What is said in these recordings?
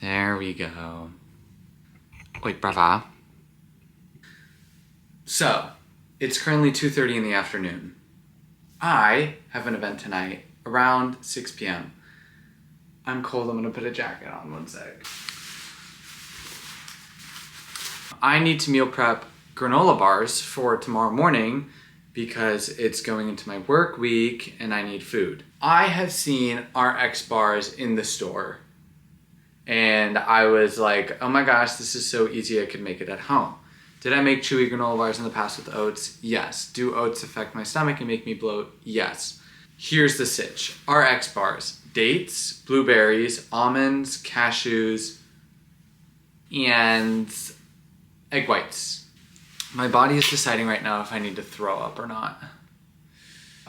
There we go. Wait, brava. So, it's currently 2:30 in the afternoon. I have an event tonight around 6 p.m. I'm cold, I'm gonna put a jacket on, one sec. I need to meal prep granola bars for tomorrow morning because it's going into my work week and I need food. I have seen RX bars in the store and I was like, oh my gosh, this is so easy, I could make it at home. Did I make chewy granola bars in the past with oats? Yes. Do oats affect my stomach and make me bloat? Yes. Here's the sitch. RX bars. Dates, blueberries, almonds, cashews, and egg whites. My body is deciding right now if I need to throw up or not.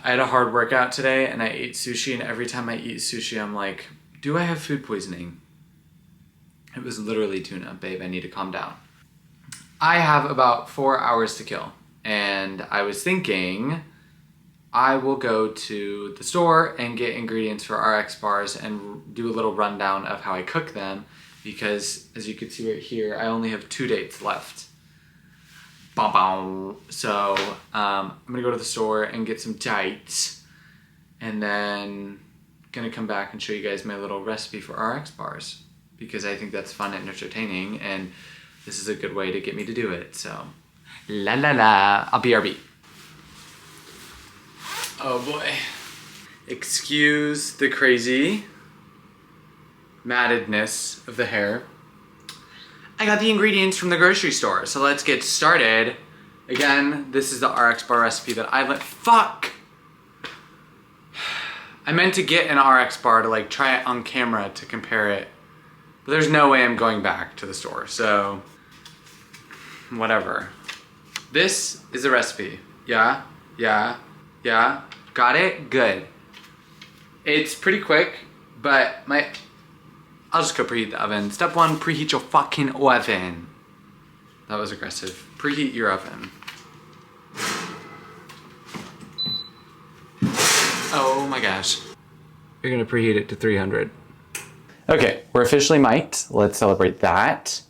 I had a hard workout today and I ate sushi, and every time I eat sushi I'm like, do I have food poisoning? It was literally tuna. Babe, I need to calm down. I have about 4 hours to kill, and I was thinking I will go to the store and get ingredients for RX bars and do a little rundown of how I cook them, because as you can see right here, I only have 2 dates left. So I'm gonna go to the store and get some dates, and then gonna come back and show you guys my little recipe for RX bars, because I think that's fun and entertaining, and this is a good way to get me to do it. So, la la la, I'll BRB. Oh boy. Excuse the crazy mattedness of the hair. I got the ingredients from the grocery store, so let's get started. Again, this is the RX bar recipe that fuck! I meant to get an RX bar to like try it on camera to compare it, but there's no way I'm going back to the store, so whatever. This is a recipe. Yeah. Got it? Good. It's pretty quick, but I'll just go preheat the oven. Step 1, preheat your fucking oven. That was aggressive. Preheat your oven. Oh my gosh. You're gonna preheat it to 300. Okay, we're officially mic'd. Let's celebrate that.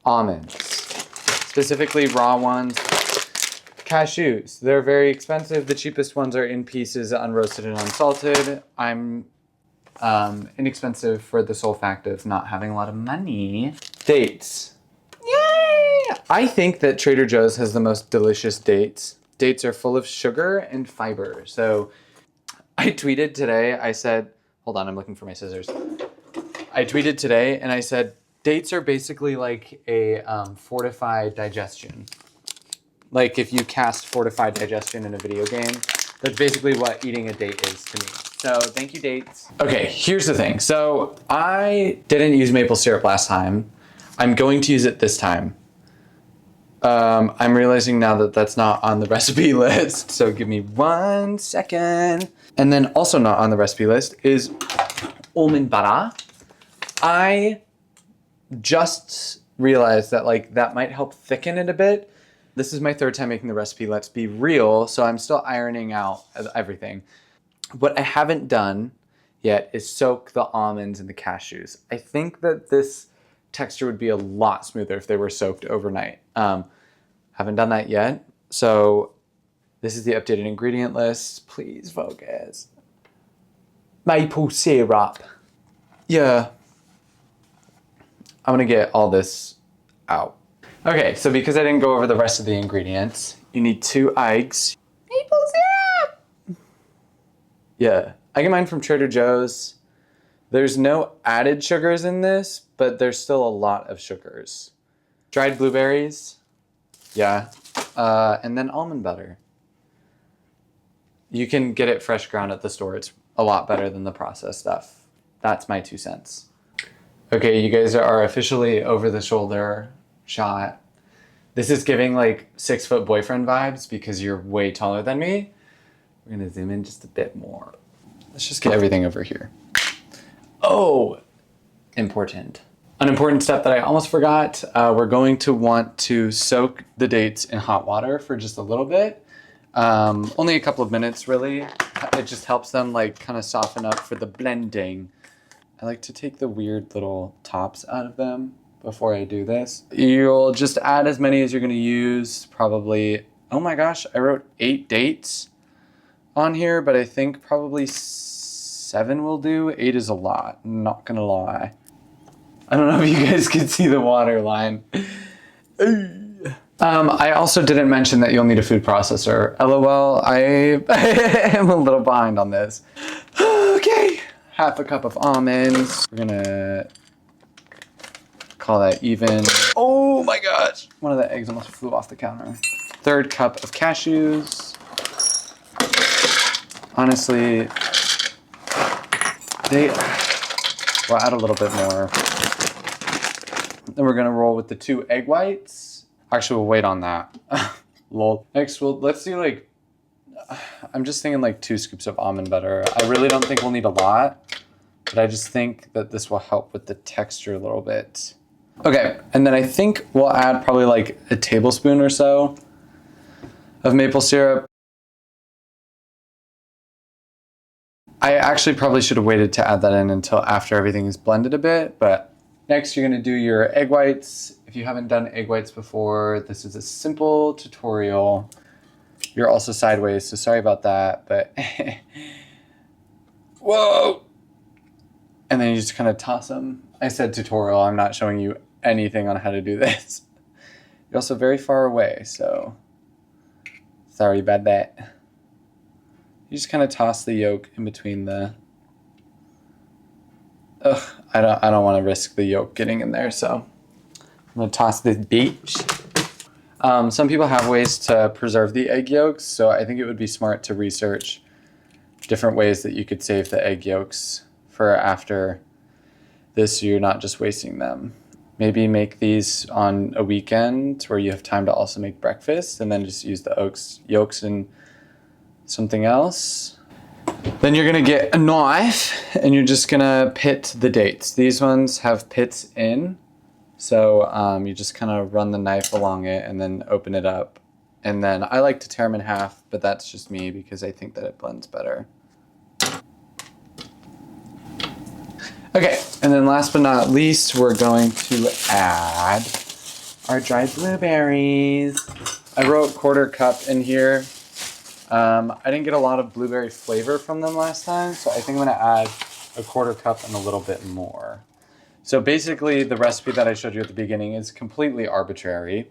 Almonds. Specifically raw ones. Cashews. They're very expensive. The cheapest ones are in pieces, unroasted and unsalted. I'm inexpensive for the sole fact of not having a lot of money. Dates. Yay! I think that Trader Joe's has the most delicious dates. Dates are full of sugar and fiber. So I tweeted today, I said, hold on, I'm looking for my scissors. I tweeted today and I said, dates are basically like a fortified digestion. Like if you cast fortified digestion in a video game, that's basically what eating a date is to me. So thank you, dates. Okay, here's the thing. So I didn't use maple syrup last time. I'm going to use it this time. I'm realizing now that that's not on the recipe list. So give me 1 second. And then also not on the recipe list is almond butter. I just realized that like that might help thicken it a bit. This is my 3rd time making the recipe, let's be real, so I'm still ironing out everything. What I haven't done yet is soak the almonds and the cashews. I think that this texture would be a lot smoother if they were soaked overnight. Haven't done that yet, so this is the updated ingredient list. Please focus. Maple syrup. Yeah. I'm gonna get all this out. Okay, so because I didn't go over the rest of the ingredients, you need 2 eggs. Maple syrup! Yeah, I get mine from Trader Joe's. There's no added sugars in this, but there's still a lot of sugars. Dried blueberries, yeah, and then almond butter. You can get it fresh ground at the store. It's a lot better than the processed stuff. That's my 2 cents. Okay, you guys are officially over the shoulder shot. This is giving like 6-foot boyfriend vibes because you're way taller than me. We're gonna zoom in just a bit more. Let's just get everything over here. Oh, important. An important step that I almost forgot. We're going to want to soak the dates in hot water for just a little bit. Only a couple of minutes really. It just helps them like kind of soften up for the blending. I like to take the weird little tops out of them before I do this. You'll just add as many as you're gonna use, probably, oh my gosh, I wrote 8 dates on here, but I think probably 7 will do. 8 is a lot, not gonna lie. I don't know if you guys can see the water line. I also didn't mention that you'll need a food processor. LOL, I am a little behind on this. Okay, half a cup of almonds. We're gonna call that even. Oh my gosh, one of the eggs almost flew off the counter. 1/3 cup of cashews. Honestly, we'll add a little bit more. Then we're gonna roll with the 2 egg whites. Actually, we'll wait on that. Lol. Next, let's do like, I'm just thinking like 2 scoops of almond butter. I really don't think we'll need a lot, but I just think that this will help with the texture a little bit. Okay, and then I think we'll add probably like a tablespoon or so of maple syrup. I actually probably should have waited to add that in until after everything is blended a bit, but next you're gonna do your egg whites. If you haven't done egg whites before, this is a simple tutorial. You're also sideways, so sorry about that, but whoa! And then you just kind of toss them. I said tutorial, I'm not showing you anything on how to do this. You're also very far away, so sorry about that. You just kind of toss the yolk in between the, I don't want to risk the yolk getting in there, so I'm gonna toss this beach. Some people have ways to preserve the egg yolks, so I think it would be smart to research different ways that you could save the egg yolks for after this, so you're not just wasting them. Maybe make these on a weekend where you have time to also make breakfast, and then just use the yolks in something else. Then you're gonna get a knife, and you're just gonna pit the dates. These ones have pits in. So you just kind of run the knife along it and then open it up. And then I like to tear them in half, but that's just me because I think that it blends better. Okay, and then last but not least, we're going to add our dried blueberries. I wrote 1/4 cup in here. I didn't get a lot of blueberry flavor from them last time, so I think I'm gonna add a 1/4 cup and a little bit more. So basically, the recipe that I showed you at the beginning is completely arbitrary.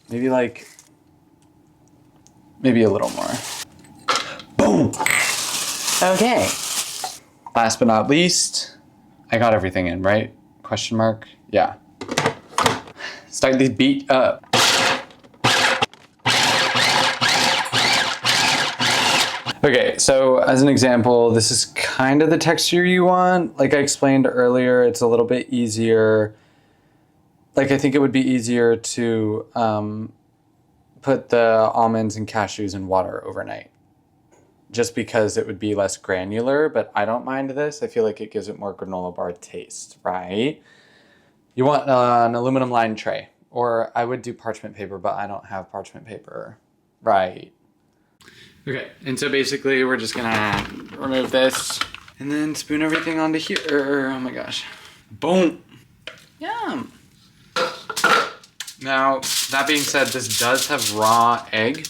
Maybe a little more. Boom! Okay. Last but not least, I got everything in, right? Question mark? Yeah. Start this beat up. Okay, so as an example, this is kind of the texture you want. Like I explained earlier, it's a little bit easier. Like I think it would be easier to put the almonds and cashews in water overnight, just because it would be less granular, but I don't mind this. I feel like it gives it more granola bar taste, right? You want an aluminum lined tray, or I would do parchment paper, but I don't have parchment paper, right? Okay, and so basically we're just gonna remove this and then spoon everything onto here. Oh my gosh. Boom. Yum. Now, that being said, this does have raw egg,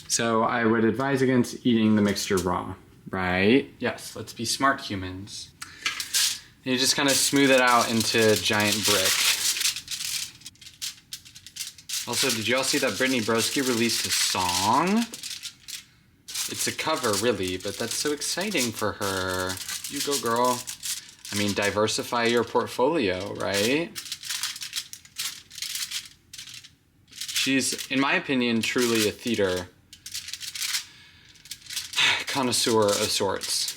so I would advise against eating the mixture raw, right? Yes, let's be smart humans. And you just kind of smooth it out into a giant brick. Also, did you all see that Brittany Broski released a song? It's a cover, really, but that's so exciting for her. You go, girl. I mean, diversify your portfolio, right? She's, in my opinion, truly a theater connoisseur of sorts.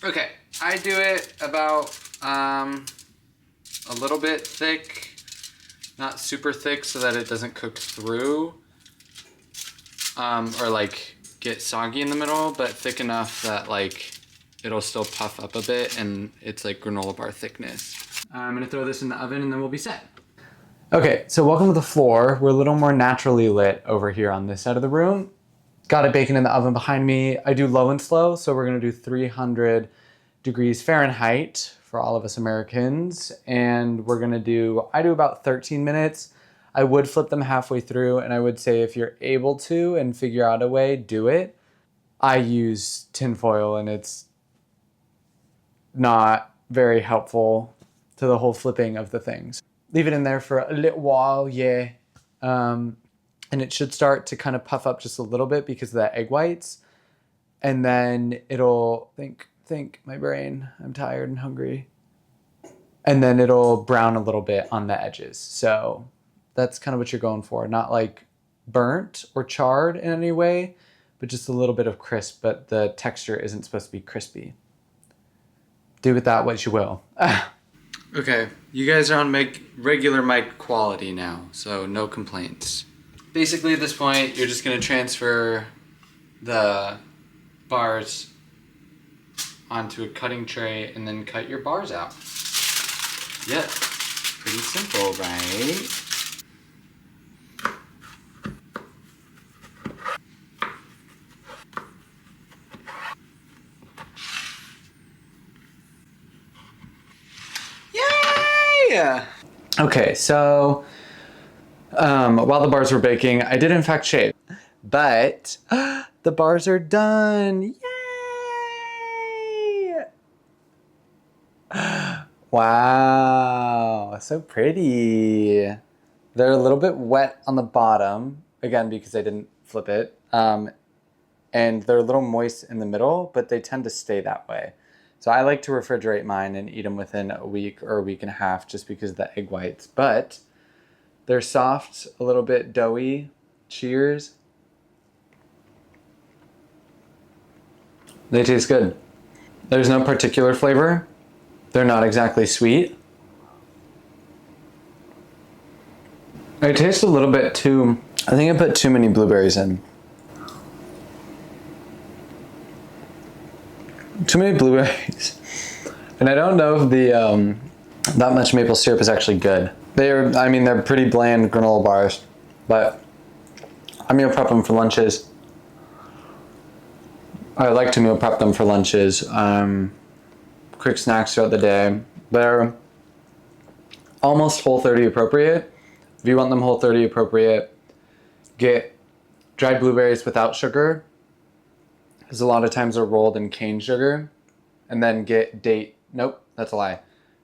Okay, I do it about a little bit thick. Not super thick so that it doesn't cook through or like get soggy in the middle, but thick enough that like it'll still puff up a bit and it's like granola bar thickness. I'm gonna throw this in the oven and then we'll be set. Okay, so welcome to the floor. We're a little more naturally lit over here on this side of the room. Got a bacon in the oven behind me. I do low and slow, so we're gonna do 300 degrees Fahrenheit for all of us Americans. And I do about 13 minutes. I would flip them halfway through, and I would say if you're able to and figure out a way, do it. I use tinfoil, and it's not very helpful to the whole flipping of the things. Leave it in there for a little while, yeah. And it should start to kind of puff up just a little bit because of the egg whites. And then it'll, think, my brain, I'm tired and hungry. And then it'll brown a little bit on the edges. So that's kind of what you're going for. Not like burnt or charred in any way, but just a little bit of crisp, but the texture isn't supposed to be crispy. Do with that what you will. Okay, you guys are on regular mic quality now, so no complaints. Basically at this point, you're just gonna transfer the bars onto a cutting tray and then cut your bars out. Yeah, pretty simple, right? Yay! Okay, so while the bars were baking, I did in fact shave, but the bars are done. Yay! Wow, so pretty. They're a little bit wet on the bottom, again, because I didn't flip it. And they're a little moist in the middle, but they tend to stay that way. So I like to refrigerate mine and eat them within a week or a week and a half just because of the egg whites. But they're soft, a little bit doughy. Cheers. They taste good. There's no particular flavor. They're not exactly sweet. They taste a little bit too, I think I put too many blueberries in. Too many blueberries. And I don't know if the that much maple syrup is actually good. They're pretty bland granola bars, but I meal prep them for lunches. I like to meal prep them for lunches. Quick snacks throughout the day. They're almost Whole30 appropriate. If you want them Whole30 appropriate, get dried blueberries without sugar, because a lot of times they're rolled in cane sugar, and then get nope, that's a lie.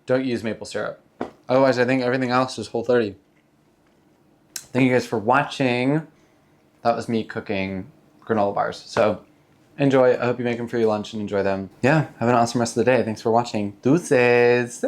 Don't use maple syrup. Otherwise, I think everything else is Whole30. Thank you guys for watching. That was me cooking granola bars. So enjoy. I hope you make them for your lunch and enjoy them. Yeah, have an awesome rest of the day. Thanks for watching. Deuces.